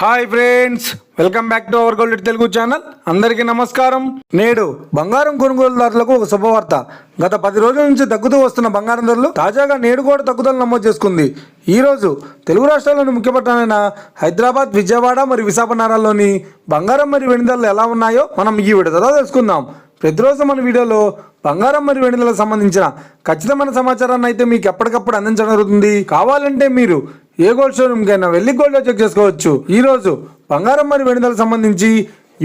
Hi friends, welcome back to our gold Telugu channel. అందరికీ నమస్కారం. నేడు బంగారం కొనుగోలుదారులకు ఒక శుభవార్త. గత 10 రోజుల నుంచి తగ్గుతూ వస్తున్న బంగారం ధరలు తాజాగా నేడు కూడా తగ్గుదల నమోదు చేసుకుంది. ఈ రోజు తెలుగు రాష్ట్రాల్లోని ముఖ్య పట్టణమైన హైదరాబాద్, విజయవాడ మరియు విశాఖపట్నాల్లోని బంగారం మరియు వెండి ధరలు ఎలా ఉన్నాయో మనం ఈ వీడియోలో తెలుసుకుందాం. ప్రతిరోజు మన వీడియోలో బంగారం మరియు వెండి ధరలకు సంబంధించిన ఖచ్చితమైన సమాచారాన్ని అయితే మీకు ఎప్పటికప్పుడు అందించడం జరుగుతుంది. కావాలంటే మీరు ఏ గోల్డ్ షోరూమ్ కైనా వెళ్ళి గోల్డ్ చెక్ చేసుకోవచ్చు. ఈ రోజు బంగారం మరియు వెండి ధరలకు సంబంధించి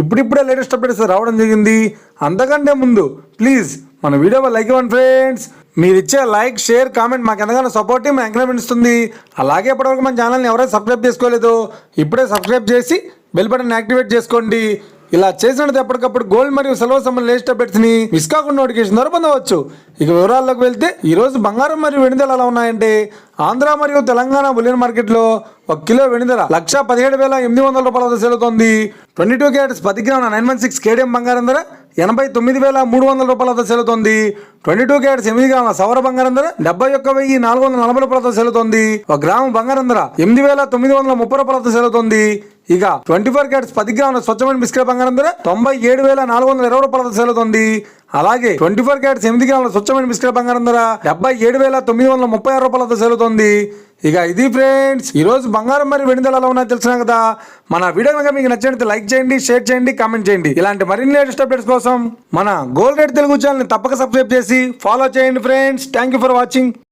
ఇప్పుడిప్పుడే లేటెస్ట్ అప్డేట్స్ రావడం జరిగింది. అంతకంటే ముందు ప్లీజ్ మన వీడియో లైక్ ఇవ్వండి ఫ్రెండ్స్. మీరు ఇచ్చే లైక్, షేర్, కామెంట్ మాకు ఎంతగానో సపోర్ట్, మా ఎంకరేజ్మెంట్ ఇస్తుంది. అలాగే ఇప్పటివరకు మన ఛానల్ని ఎవరైనా సబ్స్క్రైబ్ చేసుకోలేదో ఇప్పుడే సబ్స్క్రైబ్ చేసి బెల్ బటన్ యాక్టివేట్ చేసుకోండి. ఇలా చేసినట్టు ఎప్పటికప్పుడు గోల్డ్ మరియు సిల్వర్ సంబంధించిన లేటెస్ట్ అప్డేట్స్ ని మిస్ కాకుండా నోటిఫికేషన్ ద్వారా పొందవచ్చు. ఇక వివరాల్లోకి వెళ్తే ఈ రోజు బంగారం మరియు వెండి ధరలు ఎలా ఉన్నాయంటే, ఆంధ్ర మరియు తెలంగాణ బులియన్ మార్కెట్లో 1 కిలో వెండి ధర 1,17,800 రూపాయల వద్ద సేల్ అవుతోంది. 22 క్యారెట్స్ 10 గ్రాముల 916 కేడిఎం బంగారం ధర 89,300 రూపాయల వద్ద సేల్ అవుతోంది. 22 క్యారెట్స్ 8 గ్రాముల సవర బంగారం ధర 71,440 రూపాయల వద్ద సేల్ అవుతోంది. 1 గ్రాము బంగారం ధర 8,930 రూపాయల వద్ద సేల్ అవుతోంది. ఇక 24 క్యారెట్స్ 10 గ్రాముల స్వచ్ఛమైన బిస్కెట్ బంగారం ధర 97,420 రూపాయల వద్ద సేల్ అవుతోంది. అలాగే 24 క్యారెట్స్ 8 గ్రాముల స్వచ్ఛమైన బిస్కెట్ బంగారం ధర 77,936 రూపాయల వద్ద సేల్ అవుతోంది. ఇక ఇది ఫ్రెండ్స్, ఈ రోజు బంగారం మరియు వెండి ధరలు ఎలా ఉన్నాయో తెలిసినా కదా. మన వీడియో కనుక మీకు నచ్చినట్లయితే లైక్ చేయండి, షేర్ చేయండి, కామెంట్ చేయండి. ఇలాంటి మరిన్ని లేటెస్ట్ అప్డేట్స్ కోసం మన గోల్డ్ రేట్ తెలుగు ఛానల్ ని తప్పక సబ్స్క్రైబ్ చేసి ఫాలో చేయండి friends. Thank you for watching.